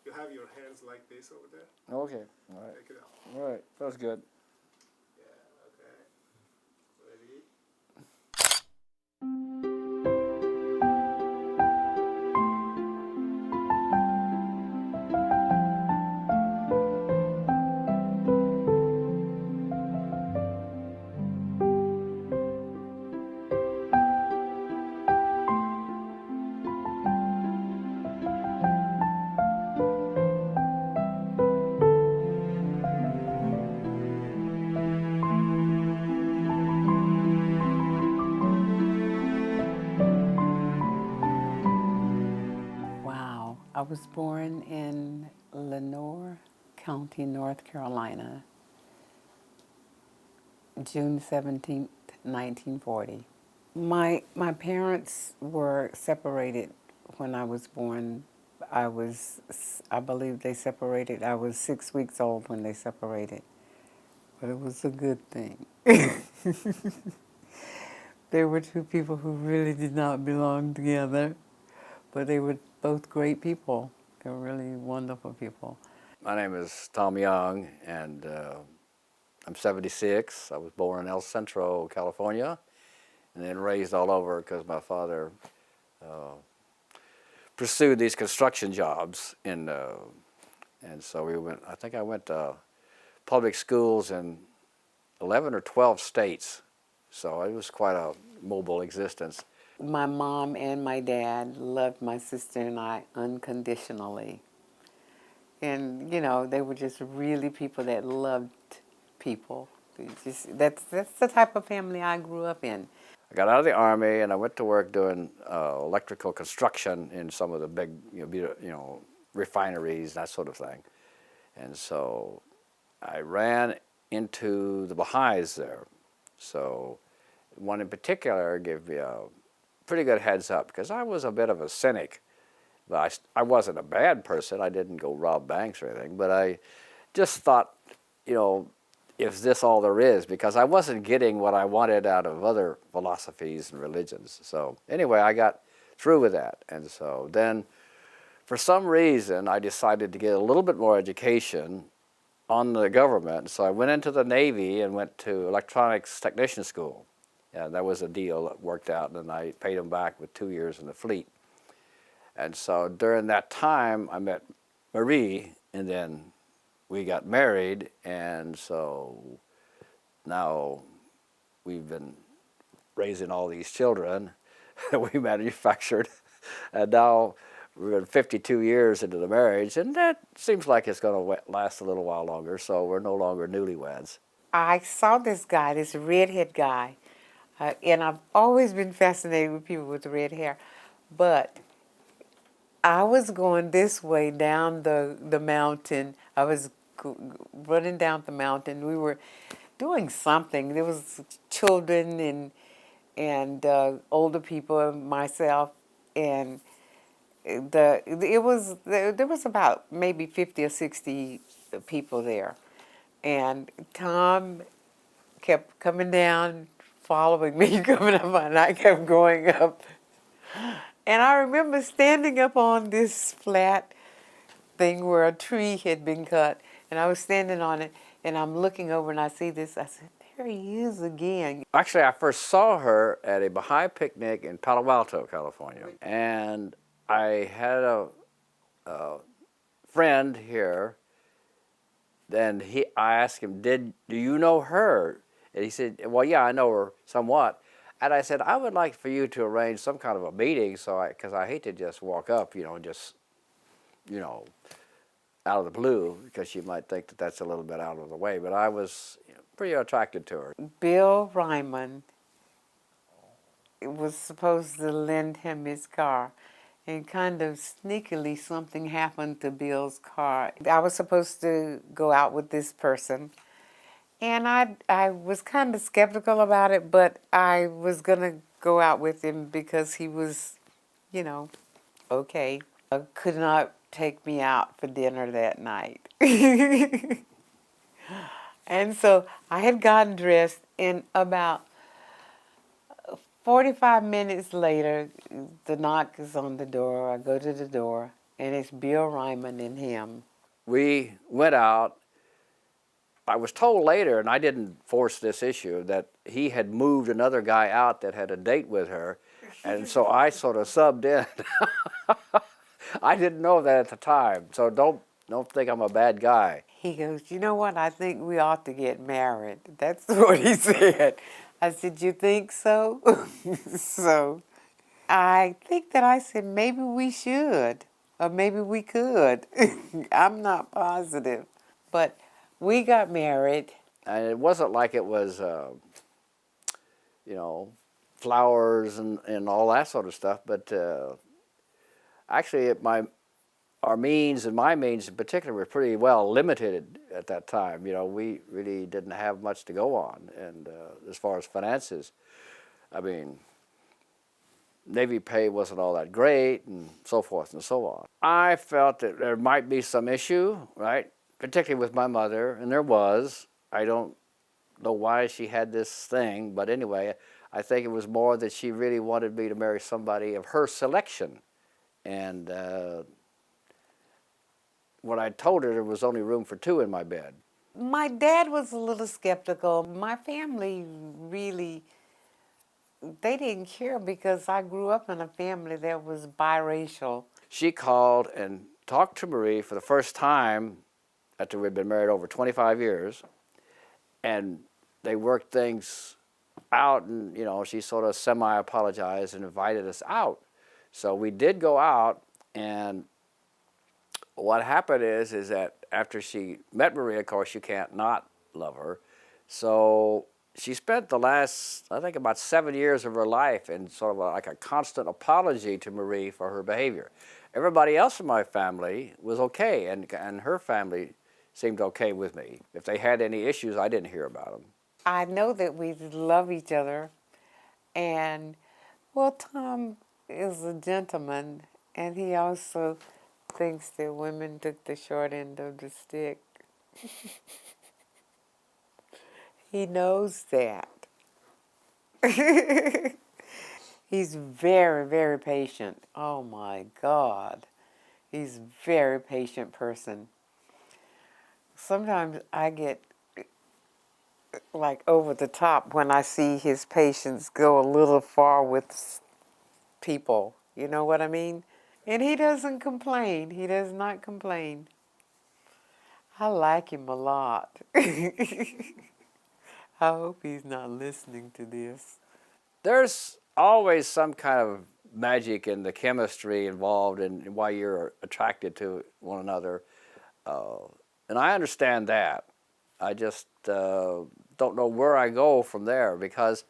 you have your hands like this over there. Okay, all right. Take it out. All right, that's good. Yeah, okay. Ready? Wow. I was born in Lenoir County, North Carolina, June 17th, 1940. My parents were separated when I was born. I believe they separated. I was 6 weeks old when they separated, but it was a good thing. They were two people who really did not belong together, but they were both great people. They were really wonderful people. My name is Tom Young, and I'm 76. I was born in El Centro, California, and then raised all over because my father pursued these construction jobs, and so we went. I think I went to public schools in 11 or 12 states, so it was quite a mobile existence. My mom and my dad loved my sister and I unconditionally. And, you know, they were just really people that loved people. That's the type of family I grew up in. I got out of the Army and I went to work doing electrical construction in some of the big, refineries, that sort of thing. And so I ran into the Baha'is there. So one in particular gave me a pretty good heads up because I was a bit of a cynic. But I wasn't a bad person. I didn't go rob banks or anything. But I just thought, is this all there is? Because I wasn't getting what I wanted out of other philosophies and religions. So anyway, I got through with that. And so then, for some reason, I decided to get a little bit more education on the government. So I went into the Navy and went to electronics technician school. And that was a deal that worked out, and I paid them back with 2 years in the fleet. And so during that time, I met Marie, and then we got married, and so now we've been raising all these children that we manufactured, and now we're 52 years into the marriage, and that seems like it's going to last a little while longer, so we're no longer newlyweds. I saw this guy, this redhead guy, and I've always been fascinated with people with red hair, but I was going this way down the mountain. I was running down the mountain. We were doing something. There was children and older people and myself, and there was about maybe 50 or 60 people there, and Tom kept coming down, following me, coming up, and I kept going up. And I remember standing up on this flat thing where a tree had been cut, and I was standing on it, and I'm looking over, and I see this. I said, there he is again. Actually, I first saw her at a Baha'i picnic in Palo Alto, California. And I had a friend here, and I asked him, do you know her? And he said, well, yeah, I know her somewhat. And I said, I would like for you to arrange some kind of a meeting, because I hate to just walk up, out of the blue, because she might think that that's a little bit out of the way. But I was pretty attracted to her. Bill Ryman was supposed to lend him his car, and kind of sneakily something happened to Bill's car. I was supposed to go out with this person, and I was kind of skeptical about it, but I was going to go out with him because he was, okay. Could not take me out for dinner that night. And so I had gotten dressed, and about 45 minutes later, the knock is on the door. I go to the door, and it's Bill Ryman and him. We went out. I was told later, and I didn't force this issue, that he had moved another guy out that had a date with her, and so I sort of subbed in. I didn't know that at the time, so don't think I'm a bad guy. He goes, you know what, I think we ought to get married. That's what he said. I said, you think so? So I think that I said, maybe we should, or maybe we could. I'm not positive. But we got married. And it wasn't like it was, flowers and all that sort of stuff, but actually our means and my means in particular were pretty well limited at that time. We really didn't have much to go on, and as far as finances, I mean, Navy pay wasn't all that great, and so forth and so on. I felt that there might be some issue, right, particularly with my mother, and there was. I don't know why she had this thing, but anyway, I think it was more that she really wanted me to marry somebody of her selection, and when I told her there was only room for two in my bed. My dad was a little skeptical. My family really, they didn't care because I grew up in a family that was biracial. She called and talked to Marie for the first time after we'd been married over 25 years, and they worked things out, and she sort of semi-apologized and invited us out. So we did go out, and what happened is that after she met Maria, of course, you can't not love her. So she spent the last, I think, about 7 years of her life in sort of like a constant apology to Marie for her behavior. Everybody else in my family was okay, and her family seemed okay with me. If they had any issues, I didn't hear about them. I know that we love each other, and, well, Tom is a gentleman, and he also thinks that women took the short end of the stick. He knows that. He's very, very patient. Oh my God. He's a very patient person. Sometimes I get like over the top when I see his patience go a little far with people. You know what I mean? And he doesn't complain. He does not complain. I like him a lot. I hope he's not listening to this. There's always some kind of magic in the chemistry involved in why you're attracted to one another. And I understand that. I just don't know where I go from there, because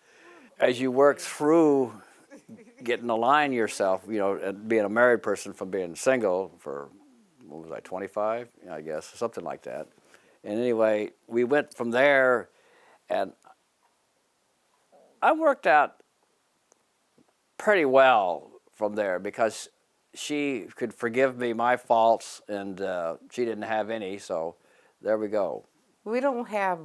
as you work through getting to align yourself, and being a married person from being single for, 25, I guess, something like that. And anyway, we went from there, and I worked out pretty well from there because she could forgive me my faults, and she didn't have any, so there we go. We don't have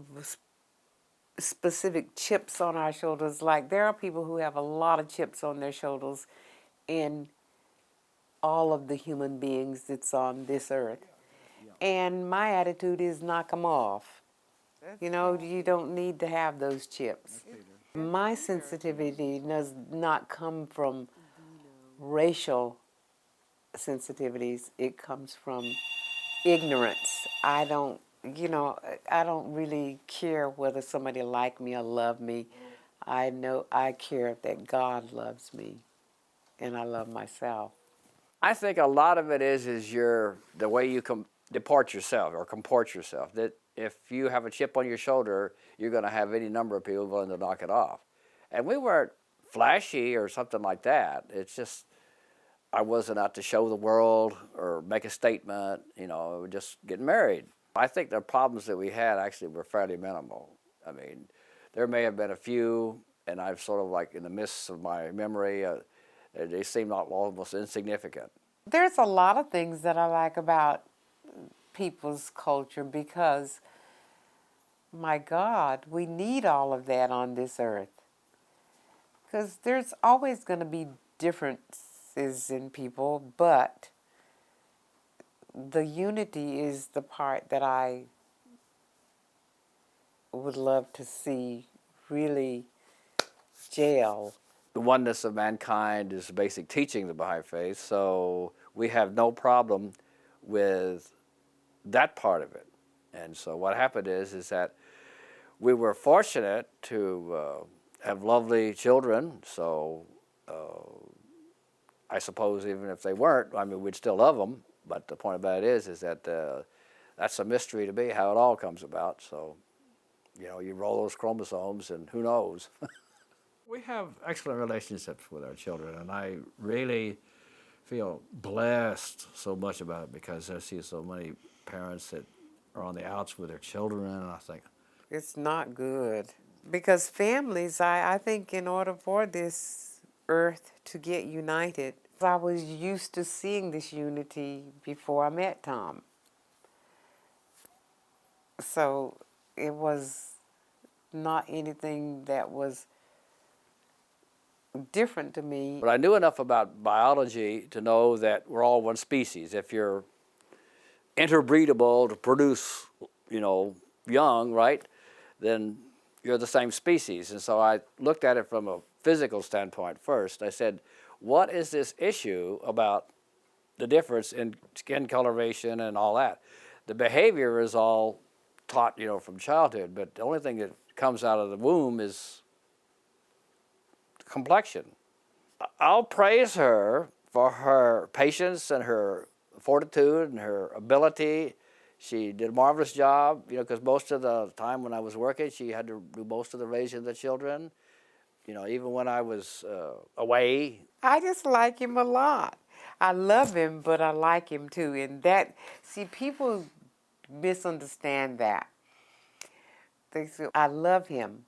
specific chips on our shoulders. Like, there are people who have a lot of chips on their shoulders in all of the human beings that's on this earth. And my attitude is knock them off. You don't need to have those chips. My sensitivity does not come from racial sensitivities. It comes from ignorance. I don't really care whether somebody like me or love me. I know I care that God loves me, and I love myself. I think a lot of it is the way you deport yourself or comport yourself. That if you have a chip on your shoulder, you're going to have any number of people willing to knock it off. And we weren't flashy or something like that. It's just I wasn't out to show the world or make a statement. We were just getting married. I think the problems that we had actually were fairly minimal. I mean, there may have been a few, and I've sort of like in the midst of my memory, they seem almost insignificant. There's a lot of things that I like about people's culture because, my God, we need all of that on this earth. Because there's always going to be differences in people, but the unity is the part that I would love to see really gel. The oneness of mankind is the basic teaching of the Baha'i Faith, so we have no problem with that part of it. And so what happened is that we were fortunate to have lovely children, so I suppose even if they weren't, I mean, we'd still love them, but the point about it is that that's a mystery to me, how it all comes about. So, you know, you roll those chromosomes and who knows. We have excellent relationships with our children, and I really feel blessed so much about it because I see so many parents that are on the outs with their children, and I think, It's not good. Because families, I think in order for this earth to get united, I was used to seeing this unity before I met Tom. So it was not anything that was different to me. but I knew enough about biology to know that we're all one species. If you're interbreedable to produce, you know, young, right, then you're the same species. And so I looked at it from a physical standpoint first. I said, what is this issue about the difference in skin coloration and all that? The behavior is all taught, you know, from childhood, but the only thing that comes out of the womb is complexion. I'll praise her for her patience and her fortitude and her ability. She did a marvelous job, you know, because most of the time when I was working, she had to do most of the raising of the children. You know, even when I was away. I just like him a lot. I love him, but I like him too. And that, see, people misunderstand that. They say, I love him,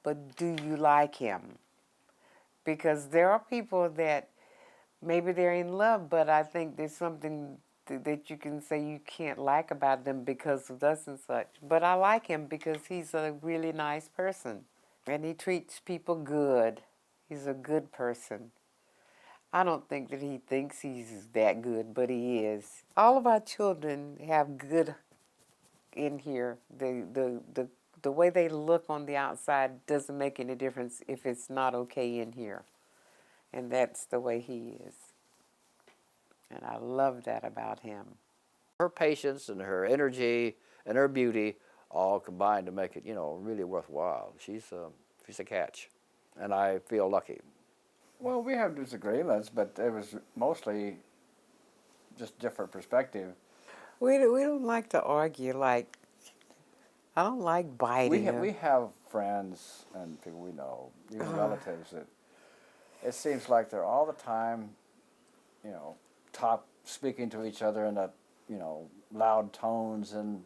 but do you like him? Because there are people that maybe they're in love, but I think there's something that you can say you can't like about them because of thus and such. But I like him because he's a really nice person. And he treats people good. He's a good person. I don't think that he thinks he's that good, but he is. All of our children have good in here. The way they look on the outside doesn't make any difference if it's not okay in here. And that's the way he is. And I love that about him. Her patience and her energy and her beauty all combined to make it, you know, really worthwhile. She's a catch, and I feel lucky. Well, we have disagreements, but it was mostly just different perspective. We don't like to argue. Like, I don't like biting. We have friends and people we know, even relatives, that it seems like they're all the time, you know, speaking to each other in you know, loud tones, and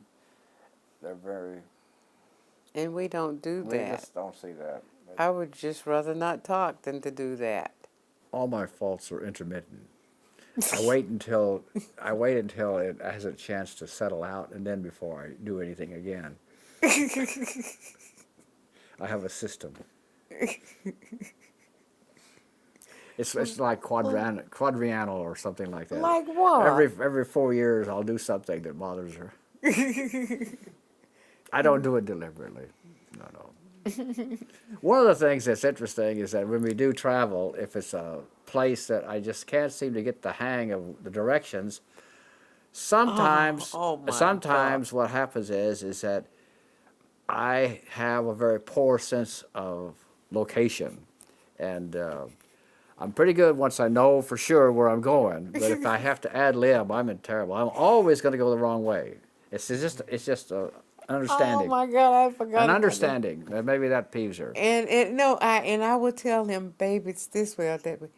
they're very. And we don't do We that. just don't see that. I would just rather not talk than to do that. All my faults are intermittent. I wait until it has a chance to settle out, and then before I do anything again. I have a system. It's like quadriennial or something like that. Like what? Every 4 years, I'll do something that bothers her. I don't do it deliberately. No. One of the things that's interesting is that when we do travel, if it's a place that I just can't seem to get the hang of the directions, sometimes what happens is that I have a very poor sense of location, and I'm pretty good once I know for sure where I'm going. But if I have to ad lib, I'm in terrible. I'm always going to go the wrong way. It's just a understanding. Oh my God, I forgot. An understanding. Maybe that peeves her. And I will tell him, babe, it's this way or that way,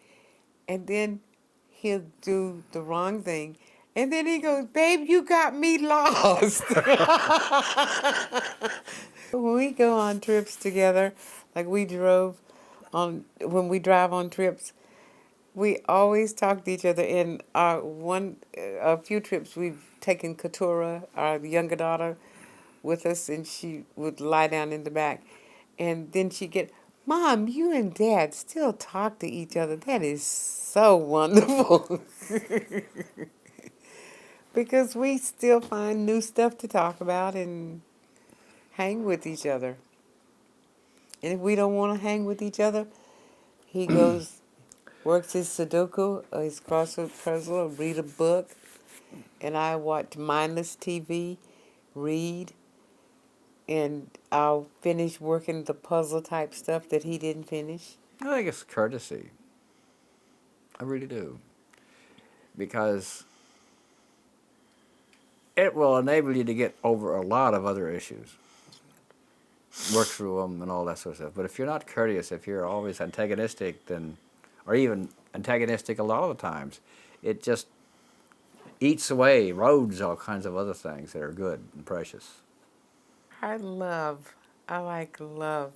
and then he'll do the wrong thing, and then he goes, babe, you got me lost. When we go on trips together, like when we drive on trips, we always talk to each other. In a few trips, we've taken Keturah, our younger daughter, with us, and she would lie down in the back, and then she'd get, Mom, you and Dad still talk to each other. That is so wonderful. because we still find new stuff to talk about and hang with each other. And if we don't want to hang with each other, he goes, works his Sudoku or his crossword puzzle or read a book. And I watch mindless TV, read, and I'll finish working the puzzle type stuff that he didn't finish. I think it's courtesy. I really do. Because it will enable you to get over a lot of other issues, work through them and all that sort of stuff. But if you're not courteous, if you're always antagonistic, then, or even antagonistic a lot of the times, it just eats away, erodes all kinds of other things that are good and precious. I like love.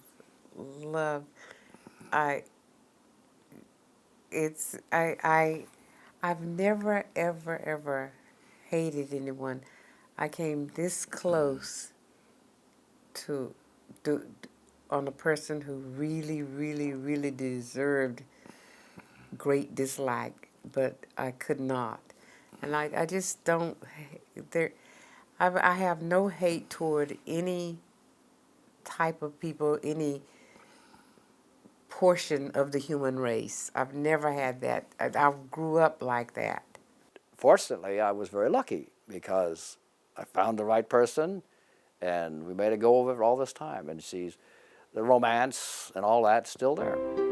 I, I've never, ever hated anyone. I came this close to, to on a person who really deserved great dislike, but I could not. And I just don't, there, I have no hate toward any type of people, any portion of the human race. I've never had that. I grew up like that. Fortunately, I was very lucky because I found the right person and we made a go of it all this time. And she's, the romance and all that's still there.